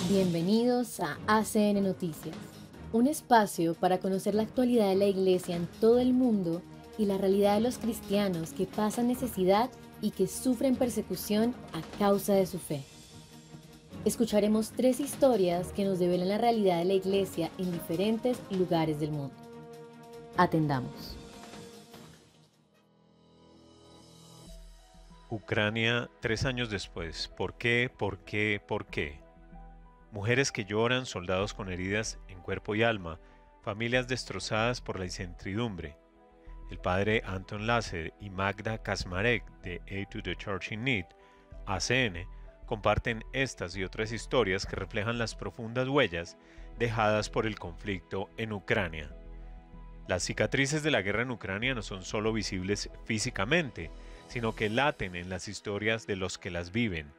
Bienvenidos a ACN Noticias, un espacio para conocer la actualidad de la Iglesia en todo el mundo y la realidad de los cristianos que pasan necesidad y que sufren persecución a causa de su fe. Escucharemos 3 historias que nos develan la realidad de la Iglesia en diferentes lugares del mundo. Atendamos. Ucrania 3 años después. ¿Por qué? ¿Por qué? ¿Por qué? Mujeres que lloran, soldados con heridas en cuerpo y alma, familias destrozadas por la incertidumbre. El padre Anton Lasser y Magda Kasmarek de Aid to the Church in Need, ACN, comparten estas y otras historias que reflejan las profundas huellas dejadas por el conflicto en Ucrania. Las cicatrices de la guerra en Ucrania no son solo visibles físicamente, sino que laten en las historias de los que las viven.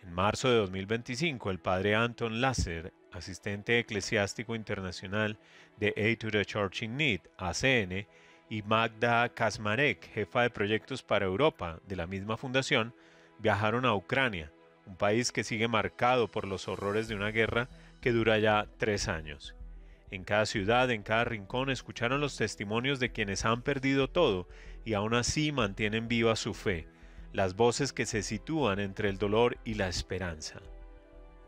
En marzo de 2025, el padre Anton Lasser, asistente eclesiástico internacional de Aid to the Church in Need, ACN, y Magda Kasmarek, jefa de proyectos para Europa de la misma fundación, viajaron a Ucrania, un país que sigue marcado por los horrores de una guerra que dura ya 3 años. En cada ciudad, en cada rincón, escucharon los testimonios de quienes han perdido todo y aún así mantienen viva su fe, las voces que se sitúan entre el dolor y la esperanza.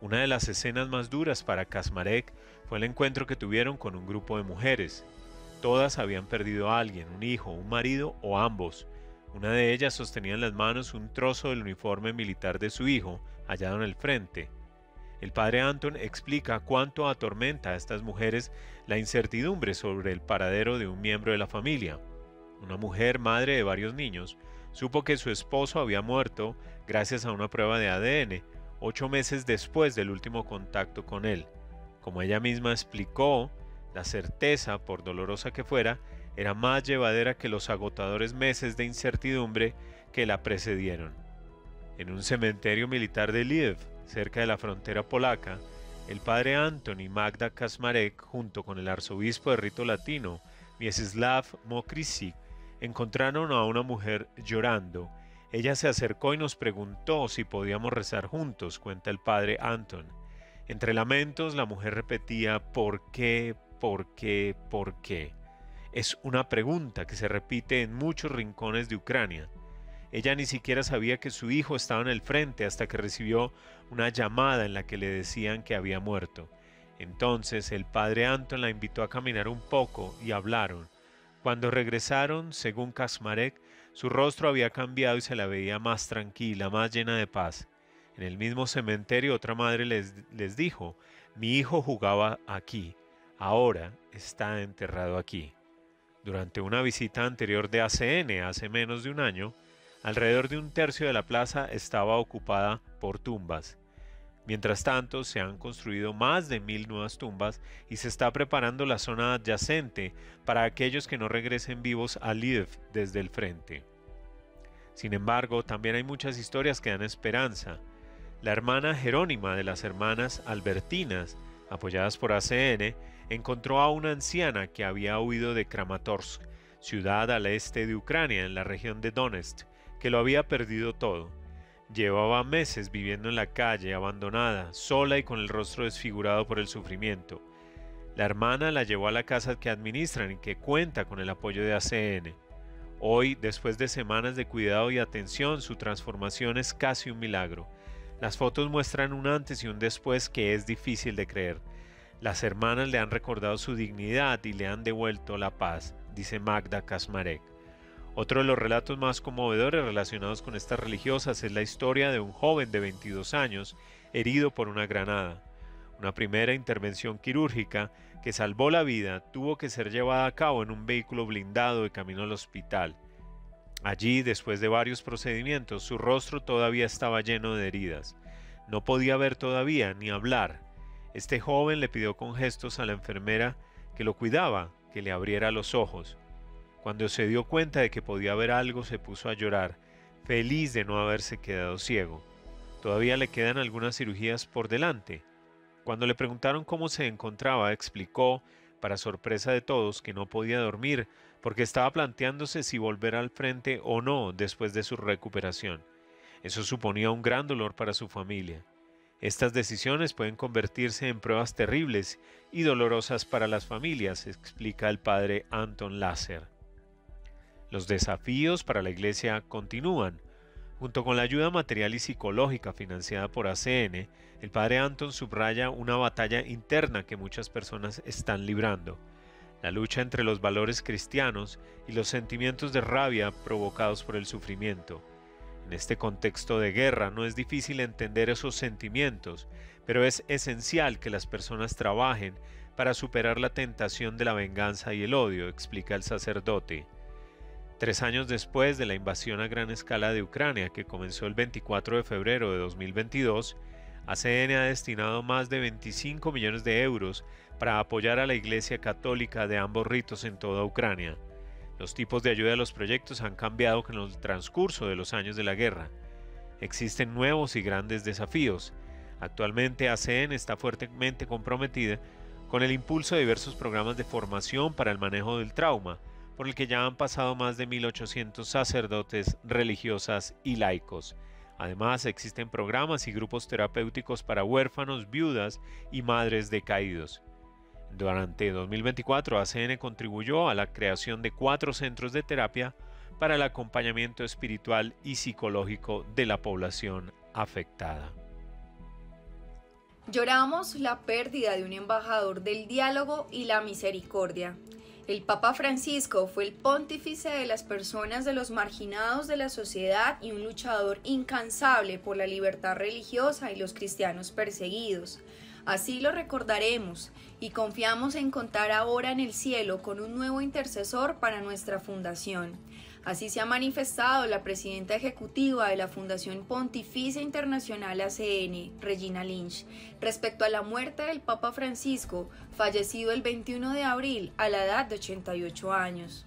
Una de las escenas más duras para Kasmarek fue el encuentro que tuvieron con un grupo de mujeres. Todas habían perdido a alguien, un hijo, un marido o ambos. Una de ellas sostenía en las manos un trozo del uniforme militar de su hijo, hallado en el frente. El padre Anton explica cuánto atormenta a estas mujeres la incertidumbre sobre el paradero de un miembro de la familia. Una mujer, madre de varios niños, supo que su esposo había muerto gracias a una prueba de ADN, 8 meses después del último contacto con él. Como ella misma explicó, la certeza, por dolorosa que fuera, era más llevadera que los agotadores meses de incertidumbre que la precedieron. En un cementerio militar de Lviv, cerca de la frontera polaca, el padre Anton y Magda Kasmarek, junto con el arzobispo de rito latino, Mieczysław Mokrysiak, encontraron a una mujer llorando. Ella se acercó y nos preguntó si podíamos rezar juntos, cuenta el padre Anton. Entre lamentos, la mujer repetía ¿por qué? ¿Por qué? ¿Por qué? Es una pregunta que se repite en muchos rincones de Ucrania. Ella ni siquiera sabía que su hijo estaba en el frente hasta que recibió una llamada en la que le decían que había muerto. Entonces el padre Anton la invitó a caminar un poco y hablaron. Cuando regresaron, según Kasmarek, su rostro había cambiado y se la veía más tranquila, más llena de paz. En el mismo cementerio otra madre les dijo, mi hijo jugaba aquí, ahora está enterrado aquí. Durante una visita anterior de ACN hace menos de un año, alrededor de un tercio de la plaza estaba ocupada por tumbas. Mientras tanto, se han construido más de 1000 nuevas tumbas y se está preparando la zona adyacente para aquellos que no regresen vivos a Lviv desde el frente. Sin embargo, también hay muchas historias que dan esperanza. La hermana Jerónima de las hermanas Albertinas, apoyadas por ACN, encontró a una anciana que había huido de Kramatorsk, ciudad al este de Ucrania, en la región de Donetsk, que lo había perdido todo. Llevaba meses viviendo en la calle, abandonada, sola y con el rostro desfigurado por el sufrimiento. La hermana la llevó a la casa que administran y que cuenta con el apoyo de ACN. Hoy, después de semanas de cuidado y atención, su transformación es casi un milagro. Las fotos muestran un antes y un después que es difícil de creer. Las hermanas le han recordado su dignidad y le han devuelto la paz, dice Magda Kasmarek. Otro de los relatos más conmovedores relacionados con estas religiosas es la historia de un joven de 22 años herido por una granada. Una primera intervención quirúrgica que salvó la vida tuvo que ser llevada a cabo en un vehículo blindado de camino al hospital. Allí, después de varios procedimientos, su rostro todavía estaba lleno de heridas. No podía ver todavía ni hablar. Este joven le pidió con gestos a la enfermera que lo cuidaba, que le abriera los ojos. Cuando se dio cuenta de que podía ver algo, se puso a llorar, feliz de no haberse quedado ciego. Todavía le quedan algunas cirugías por delante. Cuando le preguntaron cómo se encontraba, explicó, para sorpresa de todos, que no podía dormir porque estaba planteándose si volver al frente o no después de su recuperación. Eso suponía un gran dolor para su familia. Estas decisiones pueden convertirse en pruebas terribles y dolorosas para las familias, explica el padre Anton Lasser. Los desafíos para la Iglesia continúan. Junto con la ayuda material y psicológica financiada por ACN, el padre Anton subraya una batalla interna que muchas personas están librando: la lucha entre los valores cristianos y los sentimientos de rabia provocados por el sufrimiento. En este contexto de guerra no es difícil entender esos sentimientos, pero es esencial que las personas trabajen para superar la tentación de la venganza y el odio, explica el sacerdote. 3 años después de la invasión a gran escala de Ucrania, que comenzó el 24 de febrero de 2022, ACN ha destinado más de 25 millones de euros para apoyar a la Iglesia Católica de ambos ritos en toda Ucrania. Los tipos de ayuda a los proyectos han cambiado con el transcurso de los años de la guerra. Existen nuevos y grandes desafíos. Actualmente ACN está fuertemente comprometida con el impulso de diversos programas de formación para el manejo del trauma, por el que ya han pasado más de 1.800 sacerdotes, religiosas y laicos. Además, existen programas y grupos terapéuticos para huérfanos, viudas y madres de caídos. Durante 2024, ACN contribuyó a la creación de 4 centros de terapia para el acompañamiento espiritual y psicológico de la población afectada. Lloramos la pérdida de un embajador del diálogo y la misericordia. El Papa Francisco fue el pontífice de las personas de los marginados de la sociedad y un luchador incansable por la libertad religiosa y los cristianos perseguidos. Así lo recordaremos y confiamos en contar ahora en el cielo con un nuevo intercesor para nuestra fundación. Así se ha manifestado la presidenta ejecutiva de la Fundación Pontificia Internacional ACN, Regina Lynch, respecto a la muerte del Papa Francisco, fallecido el 21 de abril a la edad de 88 años.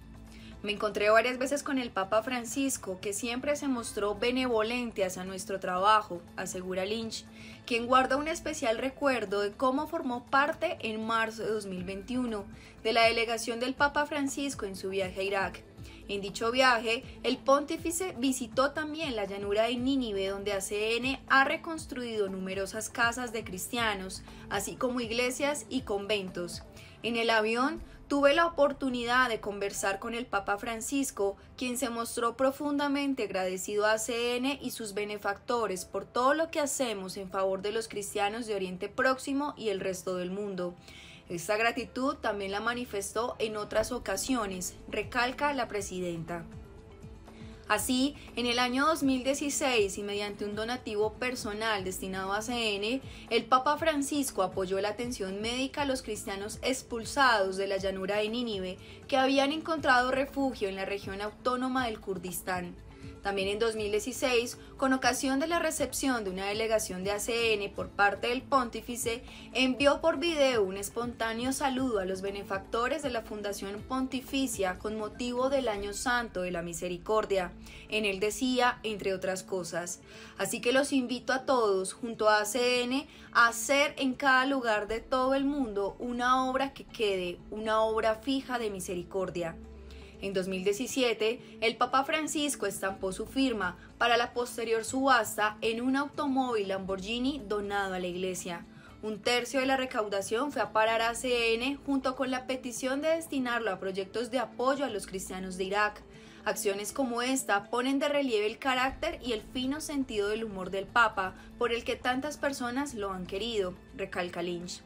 Me encontré varias veces con el Papa Francisco, que siempre se mostró benevolente hacia nuestro trabajo, asegura Lynch, quien guarda un especial recuerdo de cómo formó parte en marzo de 2021 de la delegación del Papa Francisco en su viaje a Irak. En dicho viaje, el pontífice visitó también la llanura de Nínive, donde ACN ha reconstruido numerosas casas de cristianos, así como iglesias y conventos. En el avión, tuve la oportunidad de conversar con el Papa Francisco, quien se mostró profundamente agradecido a ACN y sus benefactores por todo lo que hacemos en favor de los cristianos de Oriente Próximo y el resto del mundo. Esta gratitud también la manifestó en otras ocasiones, recalca la presidenta. Así, en el año 2016 y mediante un donativo personal destinado a ACN, el Papa Francisco apoyó la atención médica a los cristianos expulsados de la llanura de Nínive que habían encontrado refugio en la región autónoma del Kurdistán. También en 2016, con ocasión de la recepción de una delegación de ACN por parte del pontífice, envió por video un espontáneo saludo a los benefactores de la Fundación Pontificia con motivo del Año Santo de la Misericordia. En él decía, entre otras cosas: así que los invito a todos, junto a ACN, a hacer en cada lugar de todo el mundo una obra que quede, una obra fija de misericordia. En 2017, el Papa Francisco estampó su firma para la posterior subasta en un automóvil Lamborghini donado a la Iglesia. 1/3 de la recaudación fue a parar a ACN junto con la petición de destinarlo a proyectos de apoyo a los cristianos de Irak. Acciones como esta ponen de relieve el carácter y el fino sentido del humor del Papa, por el que tantas personas lo han querido, recalca Lynch.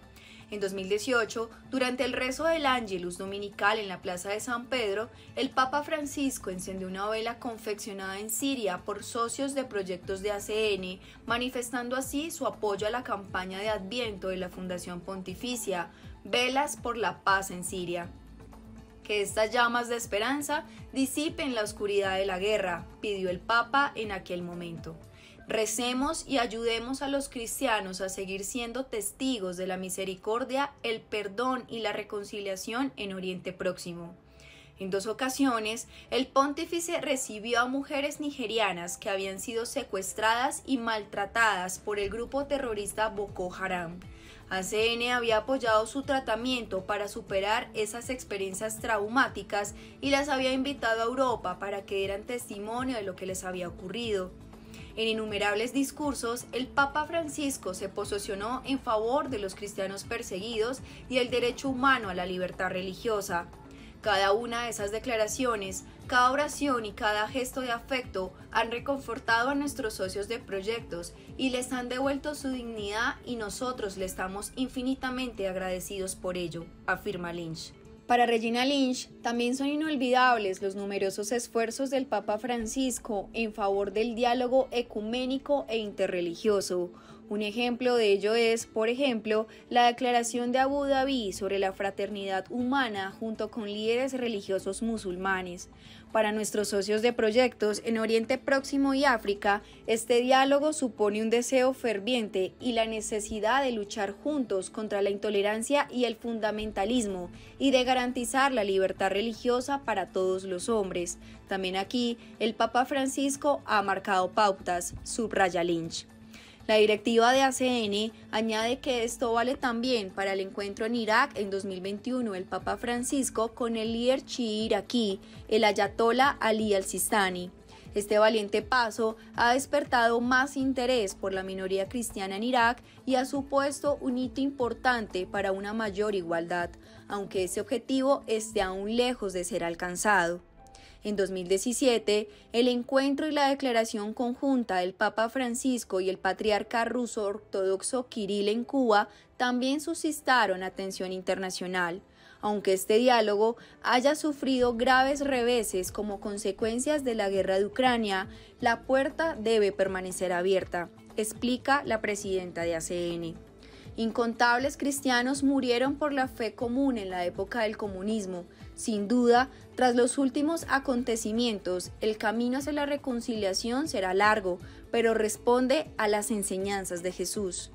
En 2018, durante el rezo del Ángelus dominical en la Plaza de San Pedro, el Papa Francisco encendió una vela confeccionada en Siria por socios de proyectos de ACN, manifestando así su apoyo a la campaña de Adviento de la Fundación Pontificia, Velas por la Paz en Siria. Que estas llamas de esperanza disipen la oscuridad de la guerra, pidió el Papa en aquel momento. Recemos y ayudemos a los cristianos a seguir siendo testigos de la misericordia, el perdón y la reconciliación en Oriente Próximo. En 2 ocasiones, el pontífice recibió a mujeres nigerianas que habían sido secuestradas y maltratadas por el grupo terrorista Boko Haram. ACN había apoyado su tratamiento para superar esas experiencias traumáticas y las había invitado a Europa para que dieran testimonio de lo que les había ocurrido. En innumerables discursos, el Papa Francisco se posicionó en favor de los cristianos perseguidos y el derecho humano a la libertad religiosa. Cada una de esas declaraciones, cada oración y cada gesto de afecto han reconfortado a nuestros socios de proyectos y les han devuelto su dignidad, y nosotros le estamos infinitamente agradecidos por ello, afirma Lynch. Para Regina Lynch, también son inolvidables los numerosos esfuerzos del Papa Francisco en favor del diálogo ecuménico e interreligioso. Un ejemplo de ello es, por ejemplo, la declaración de Abu Dhabi sobre la fraternidad humana junto con líderes religiosos musulmanes. Para nuestros socios de proyectos en Oriente Próximo y África, este diálogo supone un deseo ferviente y la necesidad de luchar juntos contra la intolerancia y el fundamentalismo y de garantizar la libertad religiosa para todos los hombres. También aquí, el Papa Francisco ha marcado pautas, subraya Lynch. La directiva de ACN añade que esto vale también para el encuentro en Irak en 2021 del Papa Francisco con el líder chií iraquí, el ayatolá Ali al-Sistani. Este valiente paso ha despertado más interés por la minoría cristiana en Irak y ha supuesto un hito importante para una mayor igualdad, aunque ese objetivo esté aún lejos de ser alcanzado. En 2017, el encuentro y la declaración conjunta del Papa Francisco y el patriarca ruso ortodoxo Kirill en Cuba también suscitaron atención internacional. Aunque este diálogo haya sufrido graves reveses como consecuencias de la guerra de Ucrania, la puerta debe permanecer abierta, explica la presidenta de ACN. Incontables cristianos murieron por la fe común en la época del comunismo. Sin duda, tras los últimos acontecimientos, el camino hacia la reconciliación será largo, pero responde a las enseñanzas de Jesús.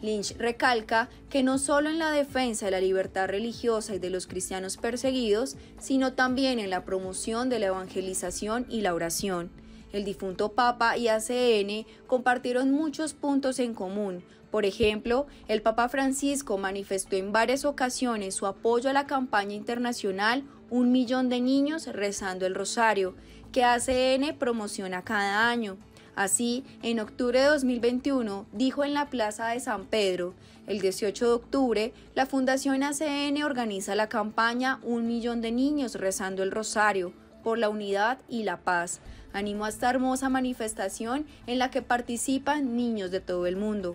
Lynch recalca que no solo en la defensa de la libertad religiosa y de los cristianos perseguidos, sino también en la promoción de la evangelización y la oración. El difunto Papa y ACN compartieron muchos puntos en común. Por ejemplo, el Papa Francisco manifestó en varias ocasiones su apoyo a la campaña internacional 1 millón de niños rezando el rosario, que ACN promociona cada año. Así, en octubre de 2021, dijo en la Plaza de San Pedro: el 18 de octubre, la Fundación ACN organiza la campaña 1 millón de niños rezando el rosario, por la unidad y la paz. Animo a esta hermosa manifestación en la que participan niños de todo el mundo.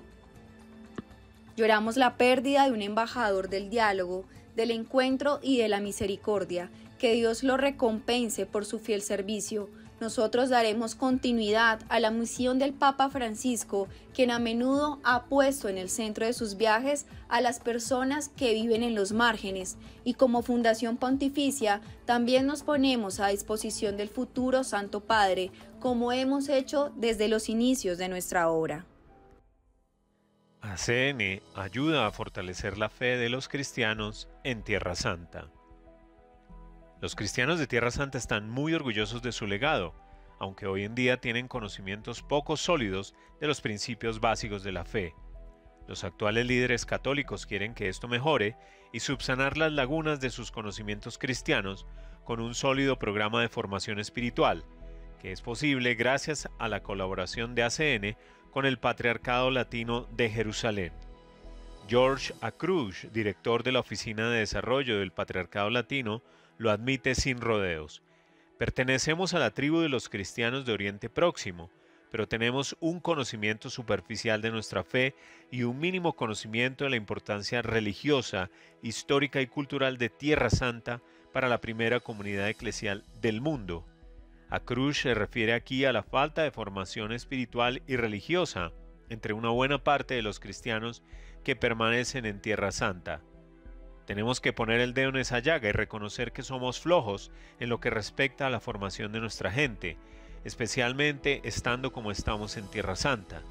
Lloramos la pérdida de un embajador del diálogo, del encuentro y de la misericordia. Que Dios lo recompense por su fiel servicio. Nosotros daremos continuidad a la misión del Papa Francisco, quien a menudo ha puesto en el centro de sus viajes a las personas que viven en los márgenes, y como Fundación Pontificia también nos ponemos a disposición del futuro Santo Padre, como hemos hecho desde los inicios de nuestra obra. ACN ayuda a fortalecer la fe de los cristianos en Tierra Santa. Los cristianos de Tierra Santa están muy orgullosos de su legado, aunque hoy en día tienen conocimientos poco sólidos de los principios básicos de la fe. Los actuales líderes católicos quieren que esto mejore y subsanar las lagunas de sus conocimientos cristianos con un sólido programa de formación espiritual, que es posible gracias a la colaboración de ACN con el Patriarcado Latino de Jerusalén. George Akrush, director de la Oficina de Desarrollo del Patriarcado Latino, lo admite sin rodeos. Pertenecemos a la tribu de los cristianos de Oriente Próximo, pero tenemos un conocimiento superficial de nuestra fe y un mínimo conocimiento de la importancia religiosa, histórica y cultural de Tierra Santa para la primera comunidad eclesial del mundo. Akrush se refiere aquí a la falta de formación espiritual y religiosa entre una buena parte de los cristianos que permanecen en Tierra Santa. Tenemos que poner el dedo en esa llaga y reconocer que somos flojos en lo que respecta a la formación de nuestra gente, especialmente estando como estamos en Tierra Santa.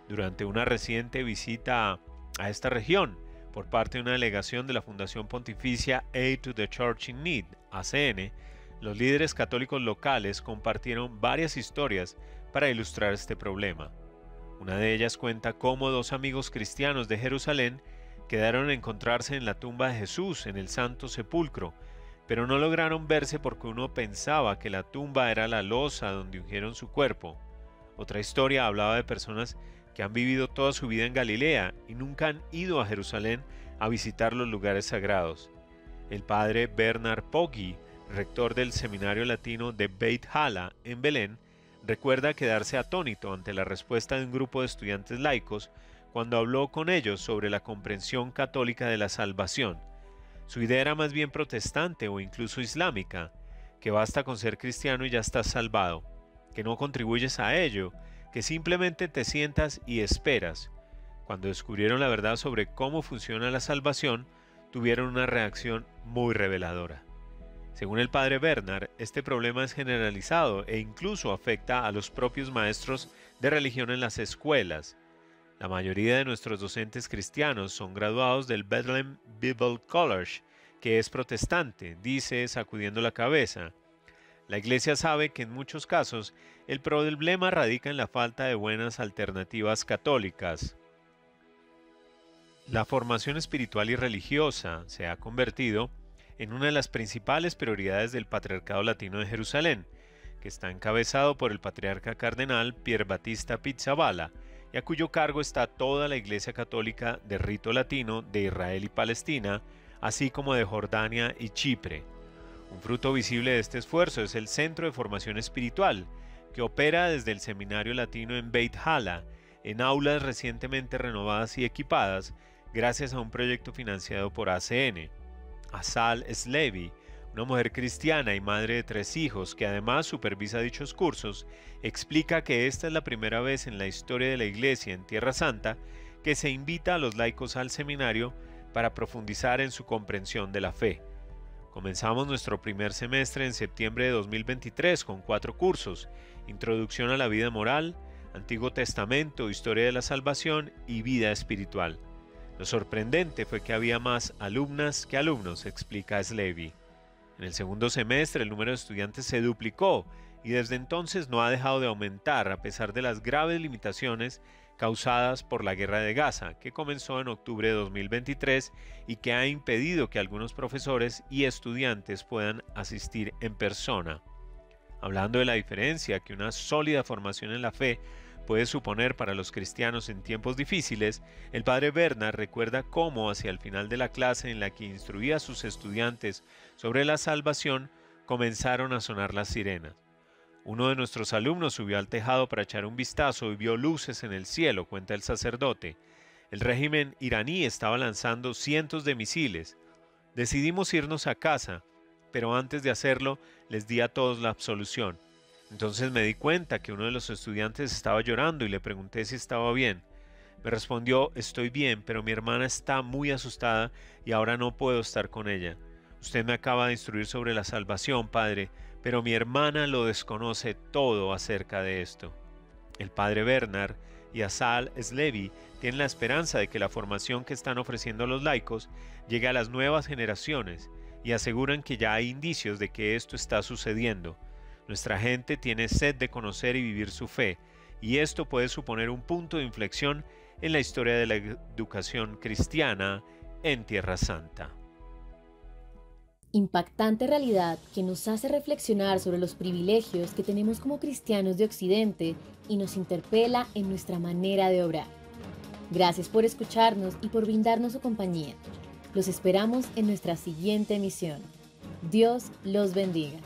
Durante una reciente visita a esta región por parte de una delegación de la Fundación Pontificia Aid to the Church in Need, ACN, los líderes católicos locales compartieron varias historias para ilustrar este problema. Una de ellas cuenta cómo 2 amigos cristianos de Jerusalén quedaron a encontrarse en la tumba de Jesús en el Santo Sepulcro, pero no lograron verse porque uno pensaba que la tumba era la losa donde ungieron su cuerpo. Otra historia hablaba de personas que han vivido toda su vida en Galilea y nunca han ido a Jerusalén a visitar los lugares sagrados. El padre Bernard Poggi, rector del seminario latino de Beit Hala en Belén, recuerda quedarse atónito ante la respuesta de un grupo de estudiantes laicos cuando habló con ellos sobre la comprensión católica de la salvación. Su idea era más bien protestante o incluso islámica, que basta con ser cristiano y ya estás salvado, que no contribuyes a ello, que simplemente te sientas y esperas. Cuando descubrieron la verdad sobre cómo funciona la salvación, tuvieron una reacción muy reveladora. Según el padre Bernard, este problema es generalizado e incluso afecta a los propios maestros de religión en las escuelas. La mayoría de nuestros docentes cristianos son graduados del Bethlehem Bible College, que es protestante, dice sacudiendo la cabeza. La Iglesia sabe que en muchos casos el problema radica en la falta de buenas alternativas católicas. La formación espiritual y religiosa se ha convertido en una de las principales prioridades del Patriarcado Latino de Jerusalén, que está encabezado por el patriarca cardenal Pier Battista Pizzaballa, y a cuyo cargo está toda la Iglesia Católica de rito latino de Israel y Palestina, así como de Jordania y Chipre. Un fruto visible de este esfuerzo es el Centro de Formación Espiritual, que opera desde el Seminario Latino en Beit Hala, en aulas recientemente renovadas y equipadas, gracias a un proyecto financiado por ACN. Asal Slevi, una mujer cristiana y madre de 3 hijos que además supervisa dichos cursos, explica que esta es la primera vez en la historia de la Iglesia en Tierra Santa que se invita a los laicos al seminario para profundizar en su comprensión de la fe. Comenzamos nuestro primer semestre en septiembre de 2023 con 4 cursos: Introducción a la vida moral, Antiguo Testamento, Historia de la Salvación y Vida Espiritual. Lo sorprendente fue que había más alumnas que alumnos, explica Slevi. En el segundo semestre el número de estudiantes se duplicó y desde entonces no ha dejado de aumentar a pesar de las graves limitaciones causadas por la guerra de Gaza, que comenzó en octubre de 2023 y que ha impedido que algunos profesores y estudiantes puedan asistir en persona. Hablando de la diferencia que una sólida formación en la fe puede suponer para los cristianos en tiempos difíciles, el padre Bernard recuerda cómo hacia el final de la clase en la que instruía a sus estudiantes sobre la salvación, comenzaron a sonar las sirenas. Uno de nuestros alumnos subió al tejado para echar un vistazo y vio luces en el cielo, cuenta el sacerdote. El régimen iraní estaba lanzando cientos de misiles. Decidimos irnos a casa, pero antes de hacerlo les di a todos la absolución. Entonces me di cuenta que uno de los estudiantes estaba llorando y le pregunté si estaba bien. Me respondió: estoy bien, pero mi hermana está muy asustada y ahora no puedo estar con ella. Usted me acaba de instruir sobre la salvación, padre, pero mi hermana lo desconoce todo acerca de esto. El padre Bernard y Asal Slevi tienen la esperanza de que la formación que están ofreciendo los laicos llegue a las nuevas generaciones y aseguran que ya hay indicios de que esto está sucediendo. Nuestra gente tiene sed de conocer y vivir su fe, y esto puede suponer un punto de inflexión en la historia de la educación cristiana en Tierra Santa. Impactante realidad que nos hace reflexionar sobre los privilegios que tenemos como cristianos de Occidente y nos interpela en nuestra manera de obrar. Gracias por escucharnos y por brindarnos su compañía. Los esperamos en nuestra siguiente emisión. Dios los bendiga.